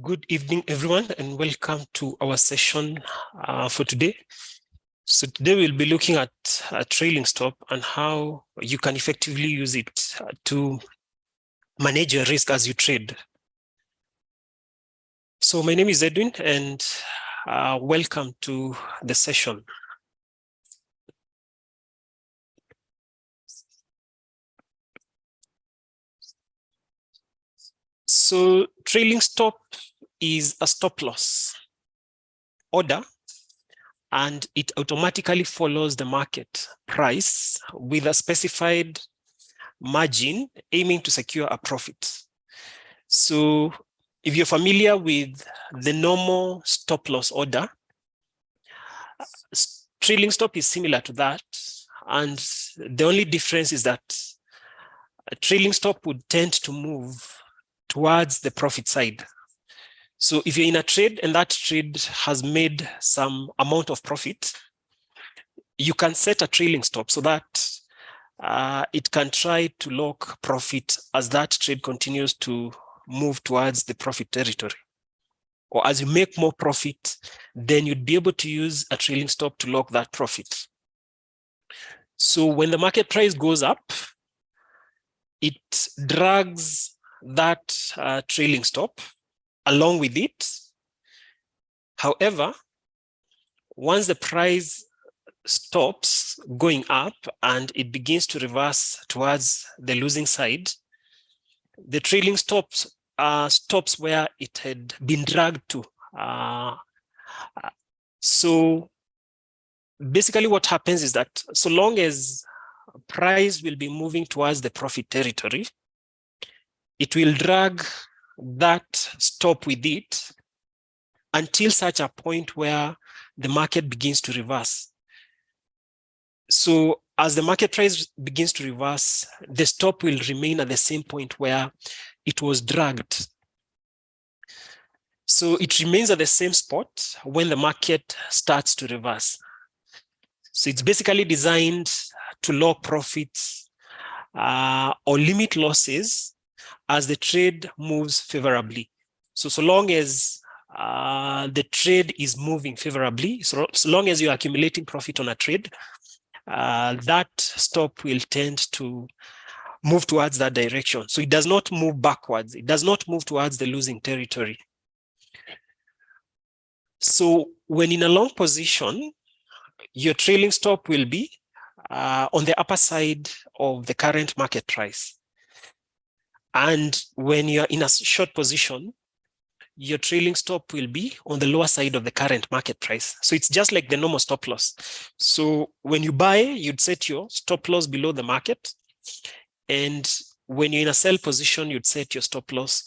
Good evening, everyone, and welcome to our session for today. So today we'll be looking at a trailing stop and how you can effectively use it to manage your risk as you trade. So my name is Edwin, and welcome to the session. So trailing stop is a stop loss order, and it automatically follows the market price with a specified margin aiming to secure a profit. So if you're familiar with the normal stop loss order, trailing stop is similar to that. And the only difference is that a trailing stop would tend to move towards the profit side. So if you're in a trade and that trade has made some amount of profit, you can set a trailing stop so that it can try to lock profit as that trade continues to move towards the profit territory. Or as you make more profit, then you'd be able to use a trailing stop to lock that profit. So when the market price goes up, it drags that trailing stop along with it. However, once the price stops going up and it begins to reverse towards the losing side, the trailing stops where it had been dragged to. So basically what happens is that so long as price will be moving towards the profit territory, it will drag that stop with it until such a point where the market begins to reverse. So as the market price begins to reverse, the stop will remain at the same point where it was dragged. So it remains at the same spot when the market starts to reverse. So it's basically designed to lock profits or limit losses as the trade moves favorably. So long as the trade is moving favorably, so long as you're accumulating profit on a trade, that stop will tend to move towards that direction. So it does not move backwards. It does not move towards the losing territory. So when in a long position, your trailing stop will be on the upper side of the current market price. And when you're in a short position, your trailing stop will be on the lower side of the current market price. So it's just like the normal stop loss. So when you buy, you'd set your stop loss below the market. And when you're in a sell position, you'd set your stop loss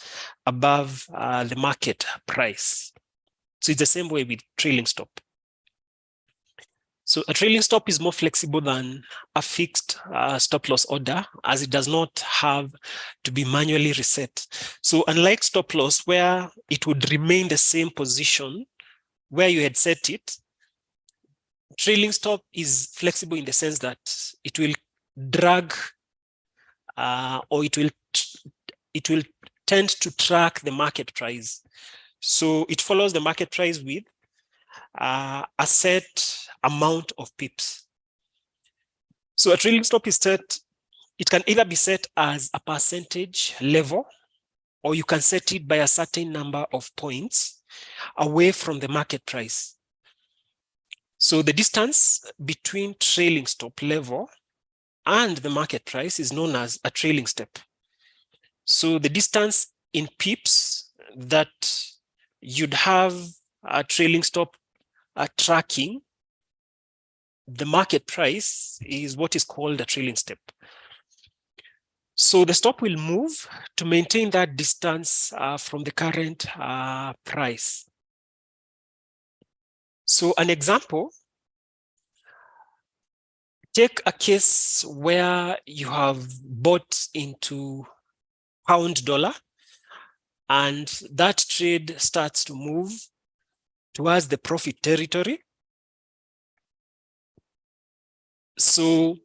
above the market price. So it's the same way with trailing stop. So a trailing stop is more flexible than a fixed stop loss order, as it does not have to be manually reset. So unlike stop loss, where it would remain the same position where you had set it, trailing stop is flexible in the sense that it will drag or it will tend to track the market price. So it follows the market price with a set amount of pips. So a trailing stop is set, it can either be set as a percentage level, or you can set it by a certain number of points away from the market price. So the distance between trailing stop level and the market price is known as a trailing step. So the distance in pips that you'd have a trailing stop tracking the market price is what is called a trailing step. So the stop will move to maintain that distance from the current price. So an example, take a case where you have bought into pound dollar and that trade starts to move towards the profit territory. So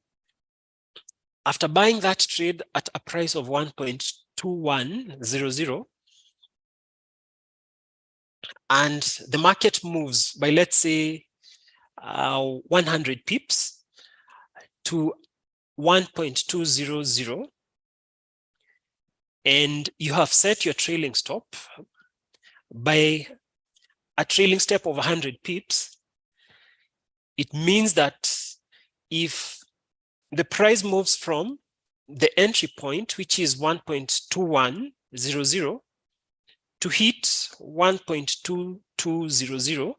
after buying that trade at a price of 1.2100, and the market moves by, let's say, 100 pips to 1.200, and you have set your trailing stop by a trailing step of 100 pips, it means that if the price moves from the entry point, which is 1.2100, to hit 1.2200,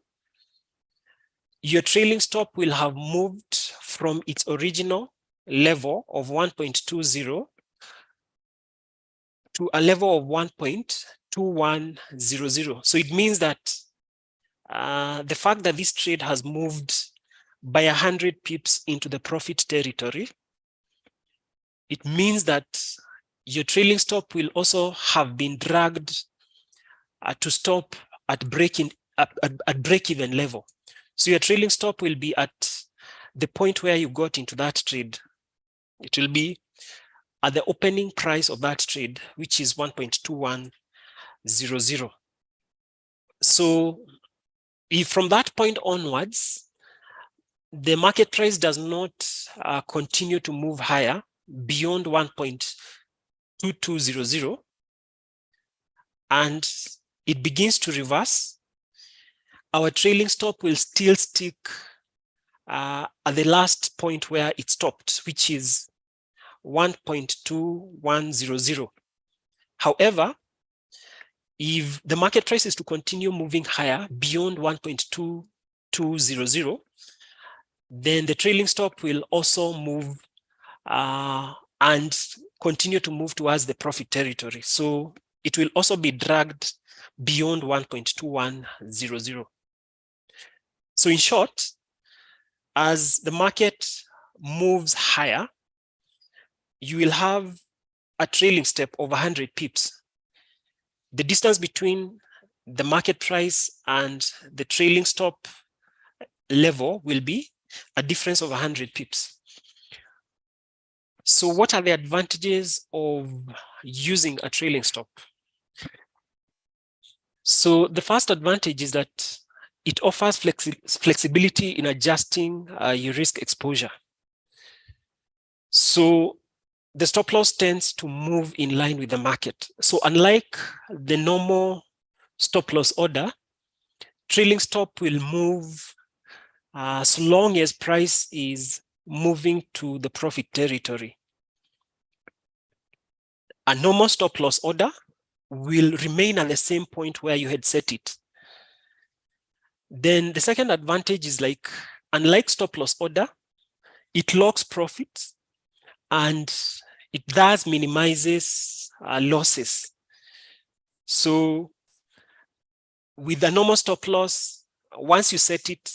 your trailing stop will have moved from its original level of 1.20 to a level of 1.2100. So it means that the fact that this trade has moved by 100 pips into the profit territory, it means that your trailing stop will also have been dragged to stop at break-even level. So your trailing stop will be at the point where you got into that trade. It will be at the opening price of that trade, which is 1.2100. So if from that point onwards, the market price does not continue to move higher beyond 1.2200, and it begins to reverse, our trailing stop will still stick at the last point where it stopped, which is 1.2100. However, if the market price is to continue moving higher beyond 1.2200, then the trailing stop will also move and continue to move towards the profit territory. So it will also be dragged beyond 1.2100. So in short, as the market moves higher, you will have a trailing step of 100 pips. The distance between the market price and the trailing stop level will be a difference of 100 pips. So what are the advantages of using a trailing stop? So the first advantage is that it offers flexibility in adjusting your risk exposure. So the stop loss tends to move in line with the market. So unlike the normal stop loss order, trailing stop will move as long as price is moving to the profit territory. A normal stop loss order will remain at the same point where you had set it. Then the second advantage is, like, unlike stop loss order, it locks profits and it thus minimizes losses. So with a normal stop loss, once you set it,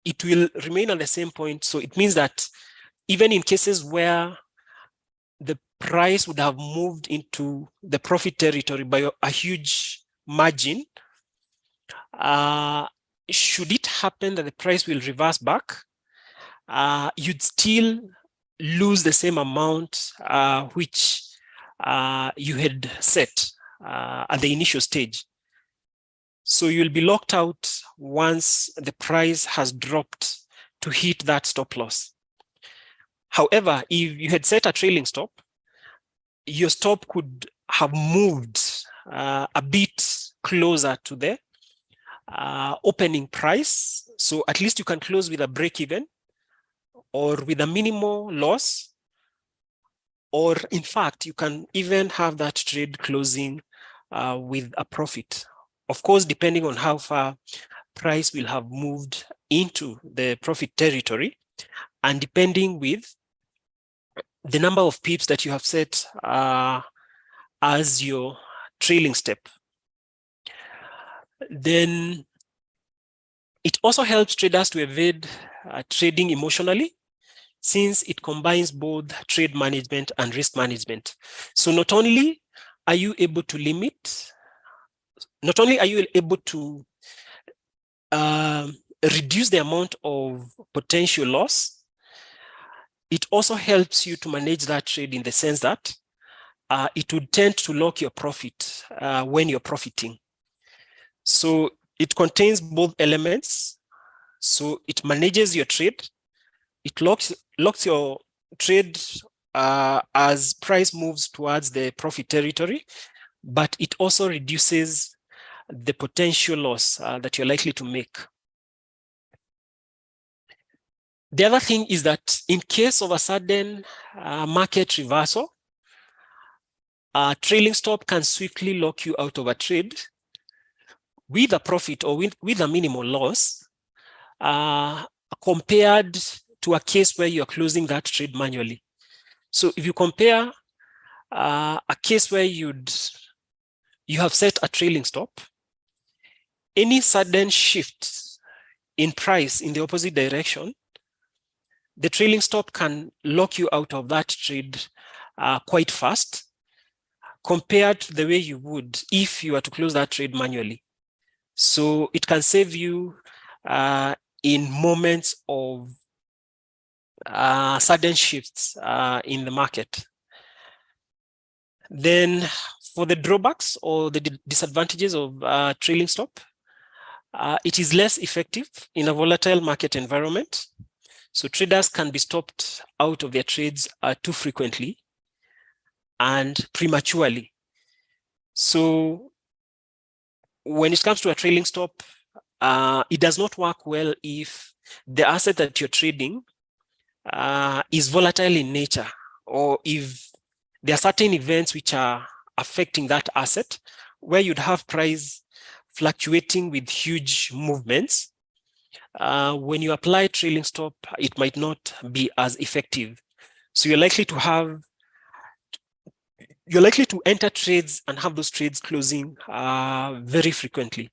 it will remain at the same point. So it means that even in cases where the price would have moved into the profit territory by a huge margin, should it happen that the price will reverse back, you'd still lose the same amount which you had set at the initial stage. So you'll be locked out once the price has dropped to hit that stop loss. However, if you had set a trailing stop, your stop could have moved a bit closer to the opening price. So at least you can close with a break even or with a minimal loss, or in fact, you can even have that trade closing with a profit. Of course, depending on how far price will have moved into the profit territory, and depending with the number of pips that you have set as your trailing step. Then it also helps traders to evade trading emotionally, since it combines both trade management and risk management. So not only are you able to reduce the amount of potential loss, it also helps you to manage that trade in the sense that it would tend to lock your profit when you're profiting. So it contains both elements. So it manages your trade. It locks your trade as price moves towards the profit territory, but it also reduces the potential loss that you're likely to make. The other thing is that in case of a sudden market reversal, a trailing stop can swiftly lock you out of a trade with a profit or with a minimal loss compared to a case where you're closing that trade manually. So if you compare a case where you have set a trailing stop, any sudden shift in price in the opposite direction, the trailing stop can lock you out of that trade quite fast compared to the way you would if you were to close that trade manually. So it can save you in moments of sudden shifts in the market. Then for the drawbacks or the disadvantages of trailing stop, it is less effective in a volatile market environment. So traders can be stopped out of their trades too frequently and prematurely. So when it comes to a trailing stop, it does not work well if the asset that you're trading is volatile in nature, or if there are certain events which are affecting that asset where you'd have price fluctuating with huge movements. When you apply trailing stop, it might not be as effective. So you're likely to enter trades and have those trades closing very frequently.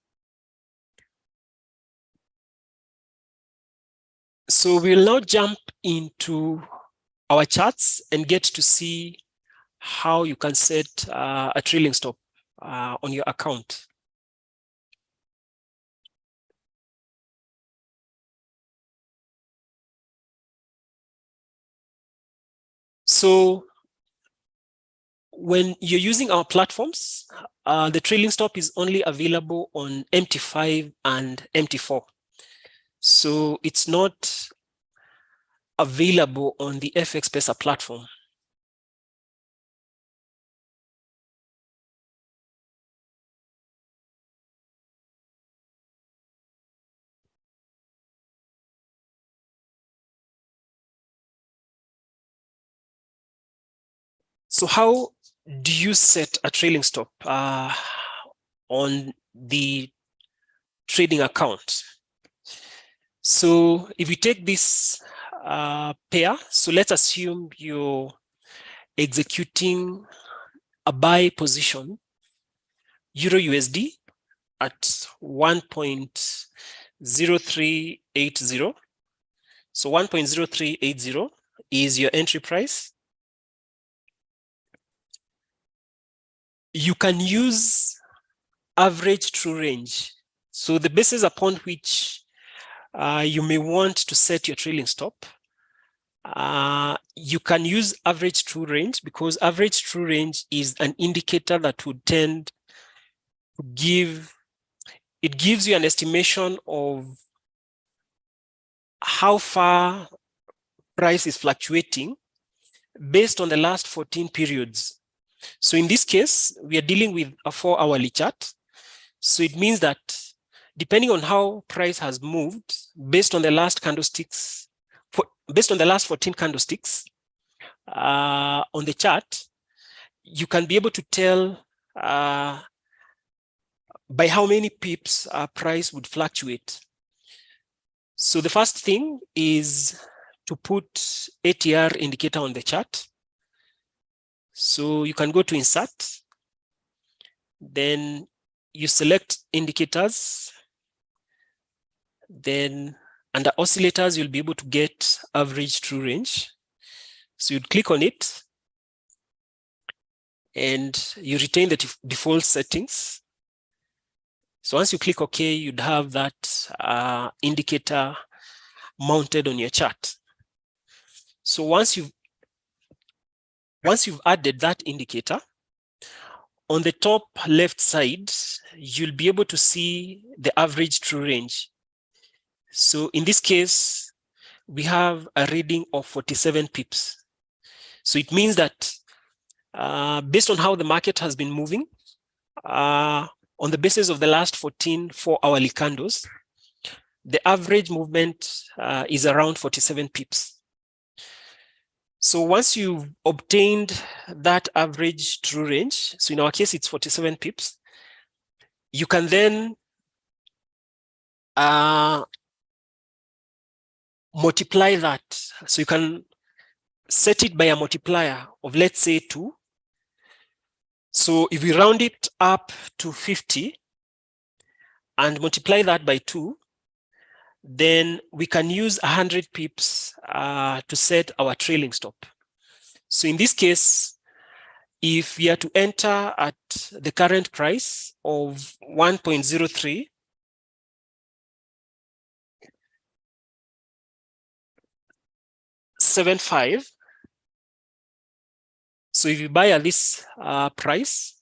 So we'll now jump into our charts and get to see how you can set a trailing stop on your account. So when you're using our platforms, the trailing stop is only available on MT5 and MT4. So it's not available on the FXPesa platform. So how do you set a trailing stop on the trading account? So if we take this pair, so let's assume you're executing a buy position, Euro USD at 1.0380. So 1.0380 is your entry price. You can use average true range. So the basis upon which you may want to set your trailing stop, you can use average true range, because average true range is an indicator that would tend to gives you an estimation of how far price is fluctuating based on the last 14 periods. So in this case, we are dealing with a 4-hourly chart. So it means that depending on how price has moved based on the last candlesticks, based on the last 14 candlesticks on the chart, you can be able to tell by how many pips price would fluctuate. So the first thing is to put ATR indicator on the chart. So you can go to insert, then you select indicators, then under oscillators, you'll be able to get average true range. So you'd click on it and you retain the default settings. So once you click OK, you'd have that indicator mounted on your chart. So once you've added that indicator, on the top left side, you'll be able to see the average true range. So in this case, we have a reading of 47 pips. So it means that based on how the market has been moving, on the basis of the last 14 4-hourly candles, the average movement is around 47 pips. So once you've obtained that average true range, so in our case, it's 47 pips, you can then multiply that. So you can set it by a multiplier of, let's say, 2. So if we round it up to 50 and multiply that by 2, then we can use 100 pips to set our trailing stop. So in this case, if we are to enter at the current price of 1.0375, so if you buy at this price,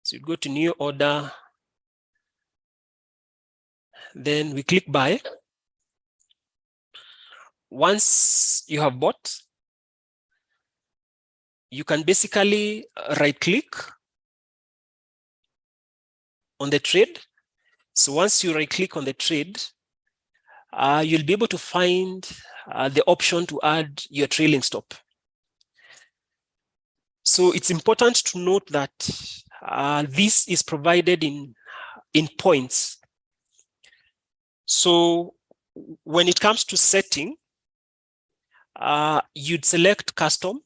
so you go to new order, then we click buy. Once you have bought, you can basically right click on the trade. So once you right click on the trade, you'll be able to find the option to add your trailing stop. So it's important to note that this is provided in points. So when it comes to setting, you'd select custom.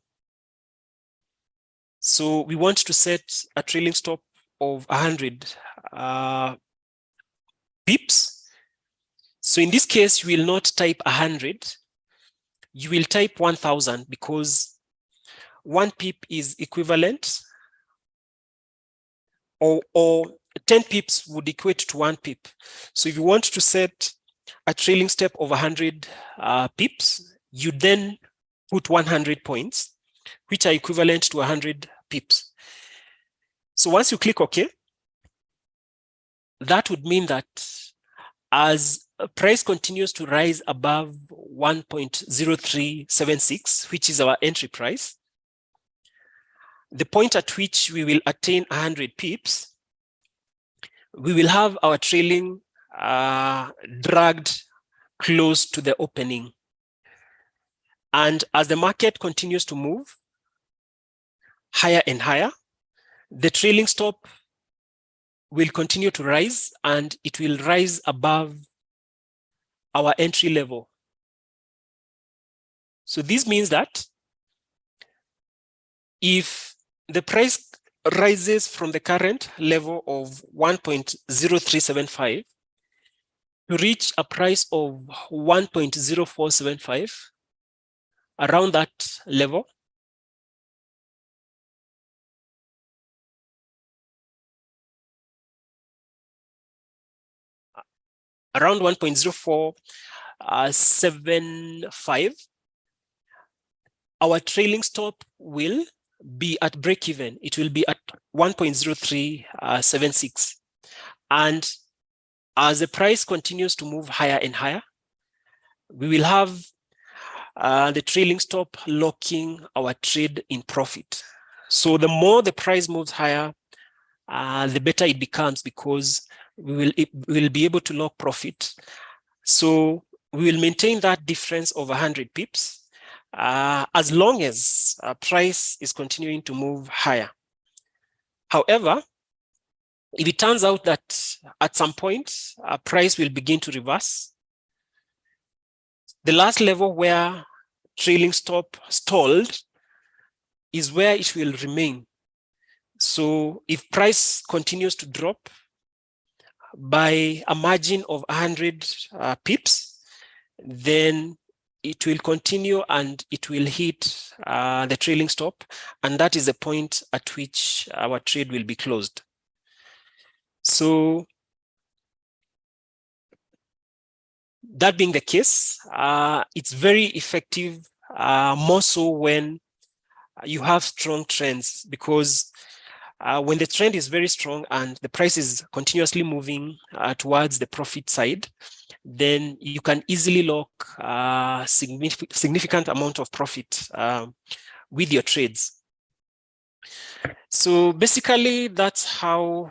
So we want to set a trailing stop of 100 pips. So in this case, you will not type 100. You will type 1000 because 1 pip is equivalent, or 10 pips would equate to 1 pip. So if you want to set a trailing step of 100 pips, you then put 100 points, which are equivalent to 100 pips. So once you click OK, that would mean that as price continues to rise above 1.0376, which is our entry price, the point at which we will attain 100 pips, we will have our trailing dragged close to the opening. And as the market continues to move higher and higher, the trailing stop will continue to rise, and it will rise above our entry level. So this means that if the price rises from the current level of 1.0375 to reach a price of 1.0475, around that level, around 1.0475, our trailing stop will be at break even. It will be at 1.0376. And as the price continues to move higher and higher, we will have the trailing stop locking our trade in profit. So the more the price moves higher, the better it becomes, because we will be able to lock profit. So we will maintain that difference of 100 pips as long as price is continuing to move higher. However, if it turns out that at some point price will begin to reverse, the last level where trailing stop stalled is where it will remain. So if price continues to drop by a margin of 100 pips, then it will continue and it will hit the trailing stop, and that is the point at which our trade will be closed. So that being the case, it's very effective, more so when you have strong trends, because when the trend is very strong and the price is continuously moving towards the profit side, then you can easily lock significant amount of profit with your trades. So basically, that's how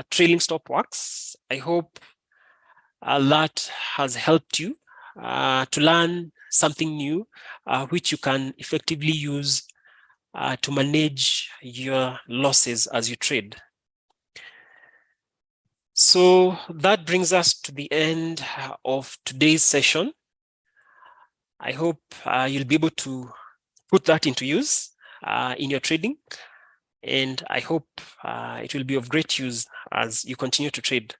trailing stop works. I hope that has helped you to learn something new, which you can effectively use to manage your losses as you trade. So that brings us to the end of today's session. I hope you'll be able to put that into use in your trading, and I hope it will be of great use as you continue to trade.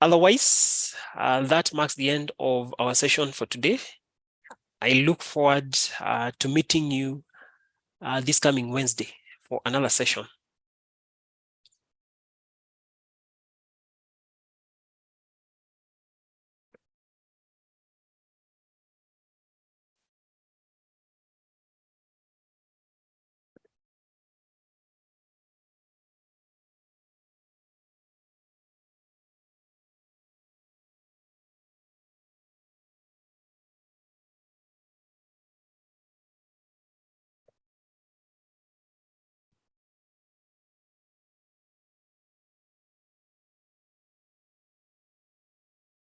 Otherwise, that marks the end of our session for today. I look forward to meeting you this coming Wednesday for another session.